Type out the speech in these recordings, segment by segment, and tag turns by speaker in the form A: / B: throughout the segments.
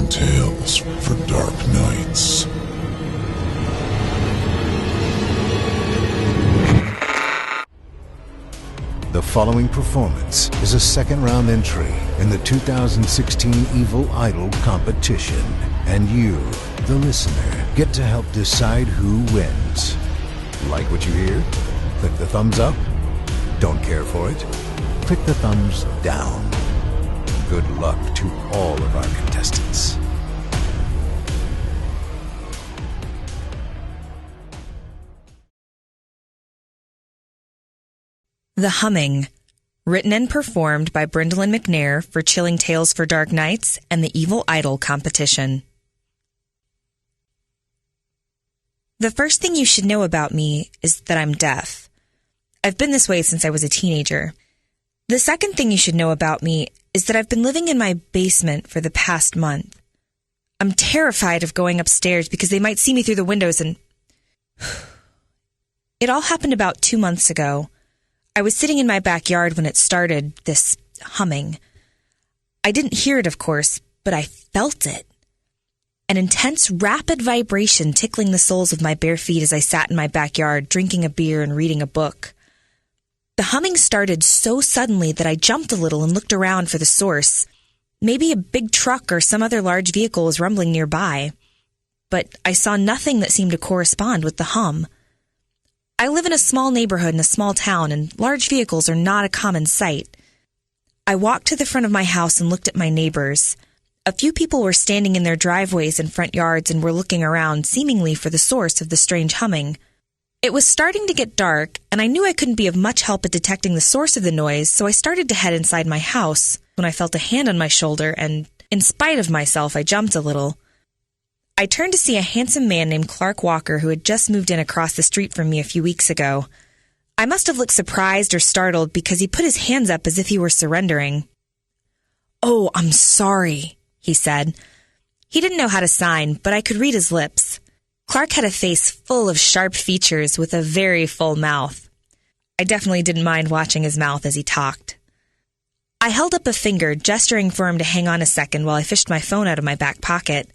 A: tales for dark nights.
B: The following performance is a second-round entry in the 2016 Evil Idol competition, and you, the listener, get to help decide who wins. Like what you hear? Click the thumbs up. Don't care for it? Click the thumbs down. Good luck to all of our contestants.
C: The Humming, written and performed by Brindolyn McNair for Chilling Tales for Dark Nights and the Evil Idol competition. The first thing you should know about me is that I'm deaf. I've been this way since I was a teenager. The second thing you should know about me is that I've been living in my basement for the past month. I'm terrified of going upstairs because they might see me through the windows and... It all happened about 2 months ago. I was sitting in my backyard when it started, this humming. I didn't hear it, of course, but I felt it. An intense, rapid vibration tickling the soles of my bare feet as I sat in my backyard, drinking a beer and reading a book. The humming started so suddenly that I jumped a little and looked around for the source. Maybe a big truck or some other large vehicle was rumbling nearby. But I saw nothing that seemed to correspond with the hum. I live in a small neighborhood in a small town, and large vehicles are not a common sight. I walked to the front of my house and looked at my neighbors. A few people were standing in their driveways and front yards and were looking around, seemingly for the source of the strange humming. It was starting to get dark, and I knew I couldn't be of much help at detecting the source of the noise, so I started to head inside my house when I felt a hand on my shoulder, and in spite of myself, I jumped a little. I turned to see a handsome man named Clark Walker who had just moved in across the street from me a few weeks ago. I must have looked surprised or startled because he put his hands up as if he were surrendering. "Oh, I'm sorry," he said. He didn't know how to sign, but I could read his lips. Clark had a face full of sharp features with a very full mouth. I definitely didn't mind watching his mouth as he talked. I held up a finger, gesturing for him to hang on a second while I fished my phone out of my back pocket.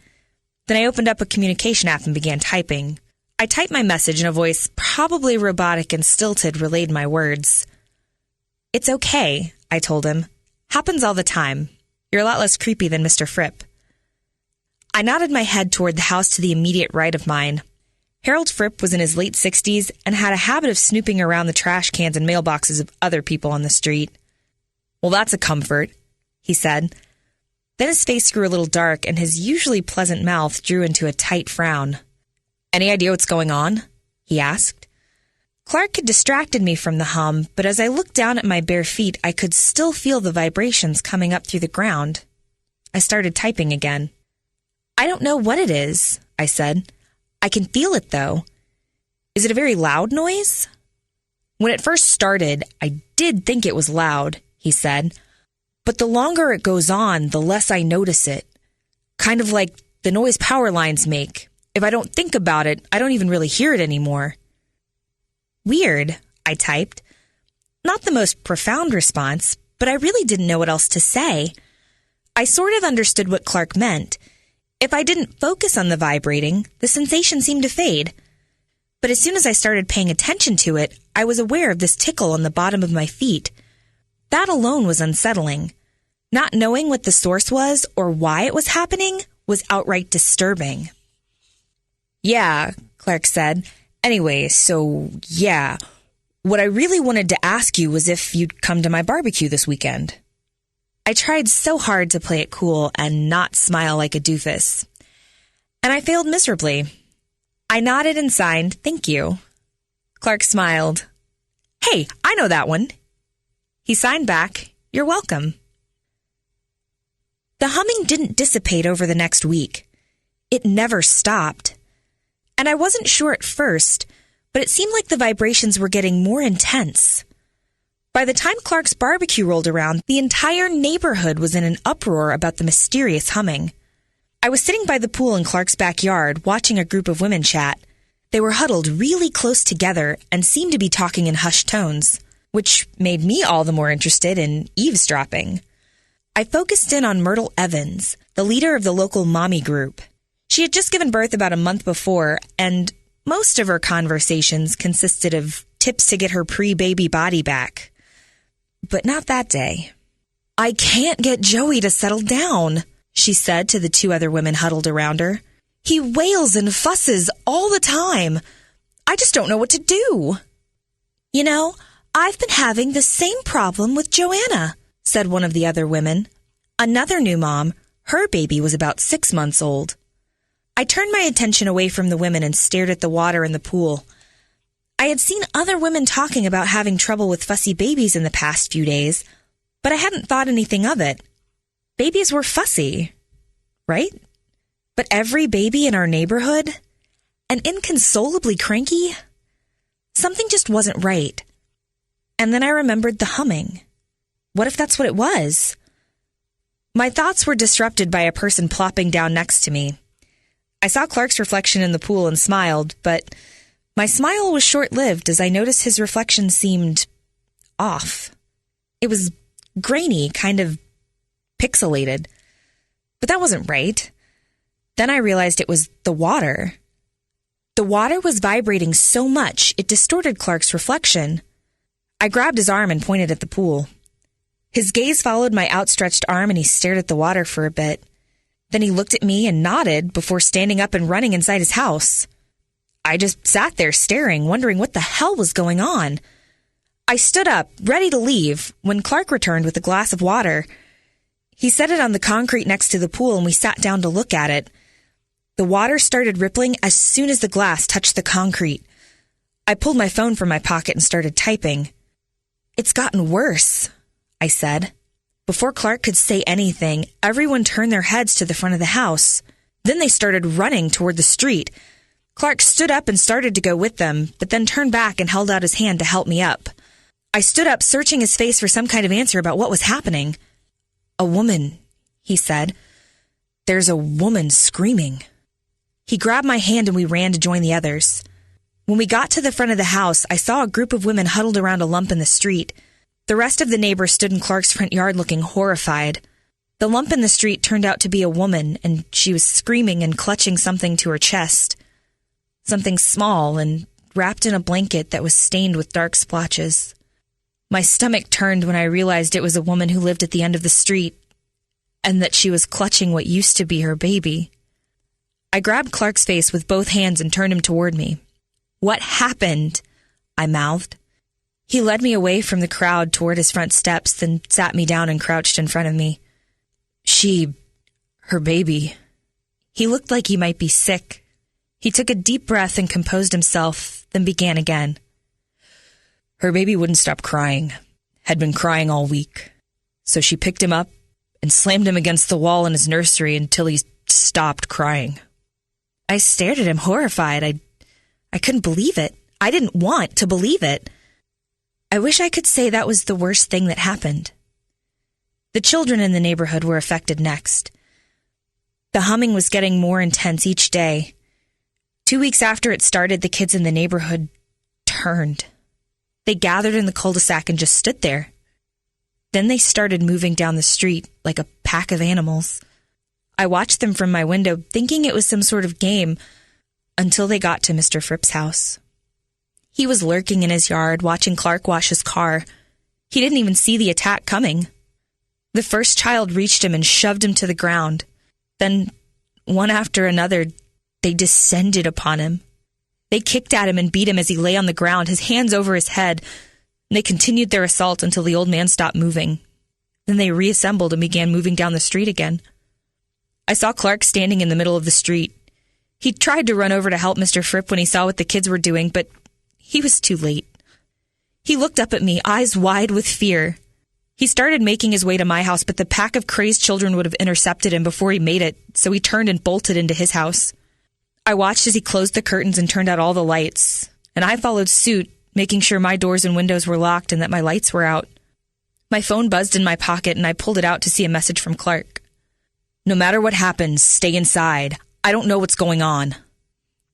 C: Then I opened up a communication app and began typing. I typed my message in a voice probably robotic and stilted, relayed my words. "It's okay," I told him. "Happens all the time. You're a lot less creepy than Mr. Fripp." I nodded my head toward the house to the immediate right of mine. Harold Fripp was in his late 60s and had a habit of snooping around the trash cans and mailboxes of other people on the street. "Well, that's a comfort," he said. Then his face grew a little dark, and his usually pleasant mouth drew into a tight frown. "Any idea what's going on?" he asked. Clark had distracted me from the hum, but as I looked down at my bare feet, I could still feel the vibrations coming up through the ground. I started typing again. "I don't know what it is," I said. "I can feel it, though. Is it a very loud noise?" "When it first started, I did think it was loud," he said. "But the longer it goes on, the less I notice it. Kind of like the noise power lines make. If I don't think about it, I don't even really hear it anymore." "Weird," I typed. Not the most profound response, but I really didn't know what else to say. I sort of understood what Clark meant. If I didn't focus on the vibrating, the sensation seemed to fade. But as soon as I started paying attention to it, I was aware of this tickle on the bottom of my feet. That alone was unsettling. Not knowing what the source was or why it was happening was outright disturbing. "Yeah," Clark said. "Anyway, yeah. What I really wanted to ask you was if you'd come to my barbecue this weekend." I tried so hard to play it cool and not smile like a doofus. And I failed miserably. I nodded and signed, "Thank you." Clark smiled. "Hey, I know that one." He signed back, "You're welcome." The humming didn't dissipate over the next week. It never stopped. And I wasn't sure at first, but it seemed like the vibrations were getting more intense. By the time Clark's barbecue rolled around, the entire neighborhood was in an uproar about the mysterious humming. I was sitting by the pool in Clark's backyard, watching a group of women chat. They were huddled really close together and seemed to be talking in hushed tones, which made me all the more interested in eavesdropping. I focused in on Myrtle Evans, the leader of the local mommy group. She had just given birth about a month before, and most of her conversations consisted of tips to get her pre-baby body back. But not that day. "I can't get Joey to settle down," she said to the two other women huddled around her. "He wails and fusses all the time. I just don't know what to do." "You know, I've been having the same problem with Joanna," said one of the other women. Another new mom, her baby was about 6 months old. I turned my attention away from the women and stared at the water in the pool. I had seen other women talking about having trouble with fussy babies in the past few days, but I hadn't thought anything of it. Babies were fussy, right? But every baby in our neighborhood? And inconsolably cranky? Something just wasn't right. And then I remembered the humming. What if that's what it was? My thoughts were disrupted by a person plopping down next to me. I saw Clark's reflection in the pool and smiled, but my smile was short-lived as I noticed his reflection seemed off. It was grainy, kind of pixelated. But that wasn't right. Then I realized it was the water. The water was vibrating so much it distorted Clark's reflection. I grabbed his arm and pointed at the pool. His gaze followed my outstretched arm and he stared at the water for a bit. Then he looked at me and nodded before standing up and running inside his house. I just sat there staring, wondering what the hell was going on. I stood up, ready to leave, when Clark returned with a glass of water. He set it on the concrete next to the pool and we sat down to look at it. The water started rippling as soon as the glass touched the concrete. I pulled my phone from my pocket and started typing. "It's gotten worse," I said. Before Clark could say anything, everyone turned their heads to the front of the house. Then they started running toward the street. Clark stood up and started to go with them, but then turned back and held out his hand to help me up. I stood up, searching his face for some kind of answer about what was happening. "A woman," he said. "There's a woman screaming." He grabbed my hand and we ran to join the others. When we got to the front of the house, I saw a group of women huddled around a lump in the street. The rest of the neighbors stood in Clark's front yard looking horrified. The lump in the street turned out to be a woman, and she was screaming and clutching something to her chest. Something small and wrapped in a blanket that was stained with dark splotches. My stomach turned when I realized it was a woman who lived at the end of the street, and that she was clutching what used to be her baby. I grabbed Clark's face with both hands and turned him toward me. "What happened?" I mouthed. He led me away from the crowd toward his front steps, then sat me down and crouched in front of me. Her baby. He looked like he might be sick. He took a deep breath and composed himself, then began again. "Her baby wouldn't stop crying. Had been crying all week. So she picked him up and slammed him against the wall in his nursery until he stopped crying." I stared at him horrified. I couldn't believe it. I didn't want to believe it. I wish I could say that was the worst thing that happened. The children in the neighborhood were affected next. The humming was getting more intense each day. 2 weeks after it started, the kids in the neighborhood turned. They gathered in the cul-de-sac and just stood there. Then they started moving down the street like a pack of animals. I watched them from my window, thinking it was some sort of game, until they got to Mr. Fripp's house. He was lurking in his yard, watching Clark wash his car. He didn't even see the attack coming. The first child reached him and shoved him to the ground. Then, one after another, they descended upon him. They kicked at him and beat him as he lay on the ground, his hands over his head. And they continued their assault until the old man stopped moving. Then they reassembled and began moving down the street again. I saw Clark standing in the middle of the street. He tried to run over to help Mr. Fripp when he saw what the kids were doing, but he was too late. He looked up at me, eyes wide with fear. He started making his way to my house, but the pack of crazed children would have intercepted him before he made it, so he turned and bolted into his house. I watched as he closed the curtains and turned out all the lights, and I followed suit, making sure my doors and windows were locked and that my lights were out. My phone buzzed in my pocket, and I pulled it out to see a message from Clark. "No matter what happens, stay inside. I don't know what's going on."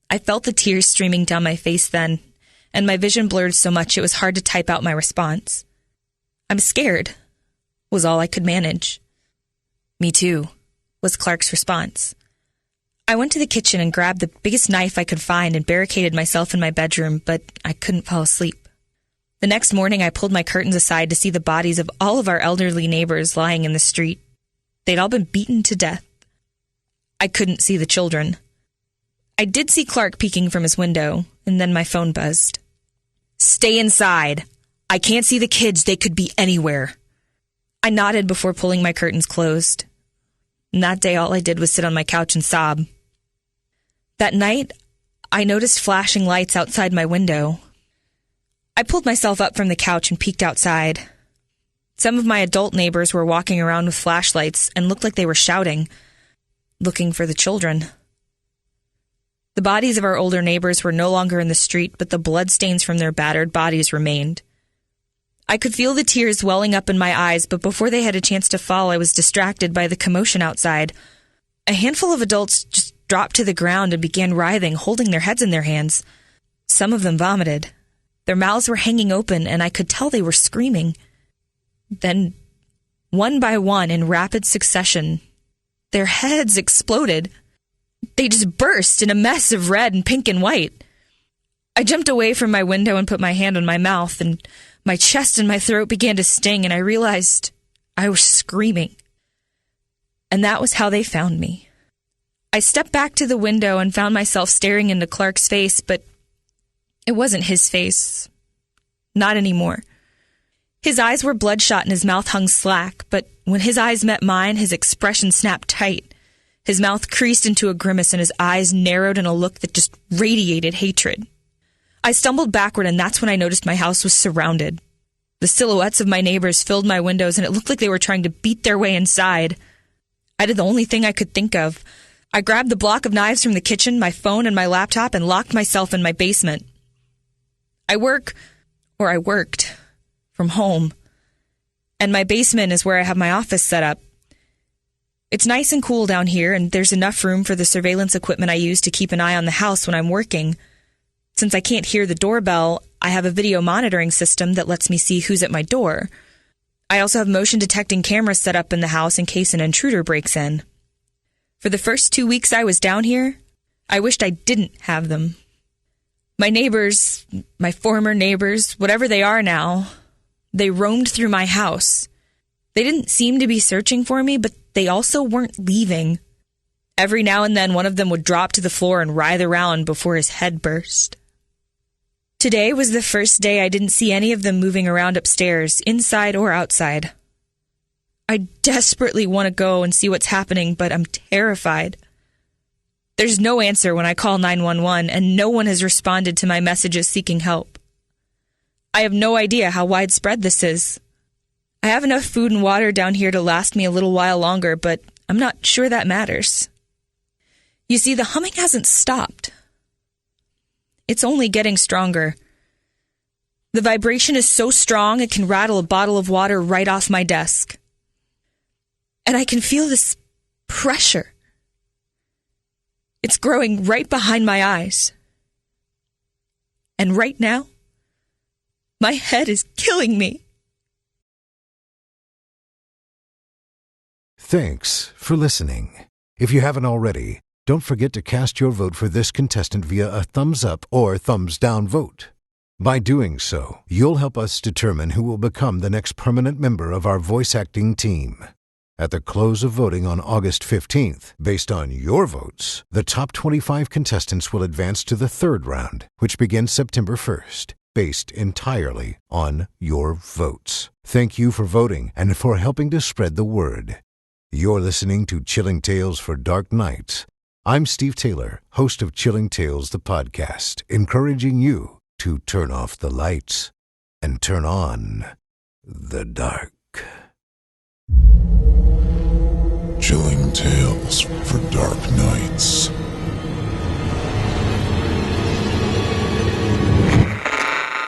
C: I felt the tears streaming down my face then, and my vision blurred so much it was hard to type out my response. "I'm scared," was all I could manage. "Me too," was Clark's response. I went to the kitchen and grabbed the biggest knife I could find and barricaded myself in my bedroom, but I couldn't fall asleep. The next morning, I pulled my curtains aside to see the bodies of all of our elderly neighbors lying in the street. They'd all been beaten to death. I couldn't see the children. I did see Clark peeking from his window, and then my phone buzzed. "Stay inside. I can't see the kids. They could be anywhere." I nodded before pulling my curtains closed. And that day, all I did was sit on my couch and sob. That night, I noticed flashing lights outside my window. I pulled myself up from the couch and peeked outside. Some of my adult neighbors were walking around with flashlights and looked like they were shouting, looking for the children. The bodies of our older neighbors were no longer in the street, but the bloodstains from their battered bodies remained. I could feel the tears welling up in my eyes, but before they had a chance to fall, I was distracted by the commotion outside. A handful of adults just dropped to the ground and began writhing, holding their heads in their hands. Some of them vomited. Their mouths were hanging open, and I could tell they were screaming. Then, one by one, in rapid succession, their heads exploded. They just burst in a mess of red and pink and white. I jumped away from my window and put my hand on my mouth, and my chest and my throat began to sting, and I realized I was screaming. And that was how they found me. I stepped back to the window and found myself staring into Clark's face, but it wasn't his face. Not anymore. His eyes were bloodshot and his mouth hung slack, but when his eyes met mine, his expression snapped tight. His mouth creased into a grimace and his eyes narrowed in a look that just radiated hatred. I stumbled backward, and that's when I noticed my house was surrounded. The silhouettes of my neighbors filled my windows, and it looked like they were trying to beat their way inside. I did the only thing I could think of. I grabbed the block of knives from the kitchen, my phone, and my laptop, and locked myself in my basement. I worked from home, and my basement is where I have my office set up. It's nice and cool down here, and there's enough room for the surveillance equipment I use to keep an eye on the house when I'm working. Since I can't hear the doorbell, I have a video monitoring system that lets me see who's at my door. I also have motion detecting cameras set up in the house in case an intruder breaks in. For the first 2 weeks I was down here, I wished I didn't have them. My neighbors, my former neighbors, whatever they are now, they roamed through my house. They didn't seem to be searching for me, but they also weren't leaving. Every now and then one of them would drop to the floor and writhe around before his head burst. Today was the first day I didn't see any of them moving around upstairs, inside or outside. I desperately want to go and see what's happening, but I'm terrified. There's no answer when I call 911, and no one has responded to my messages seeking help. I have no idea how widespread this is. I have enough food and water down here to last me a little while longer, but I'm not sure that matters. You see, the humming hasn't stopped. It's only getting stronger. The vibration is so strong it can rattle a bottle of water right off my desk. And I can feel this pressure. It's growing right behind my eyes. And right now, my head is killing me.
B: Thanks for listening. If you haven't already, don't forget to cast your vote for this contestant via a thumbs up or thumbs down vote. By doing so, you'll help us determine who will become the next permanent member of our voice acting team. At the close of voting on August 15th, based on your votes, the top 25 contestants will advance to the third round, which begins September 1st, based entirely on your votes. Thank you for voting and for helping to spread the word. You're listening to Chilling Tales for Dark Nights. I'm Steve Taylor, host of Chilling Tales, the podcast, encouraging you to turn off the lights and turn on the dark.
A: Chilling Tales for Dark Nights.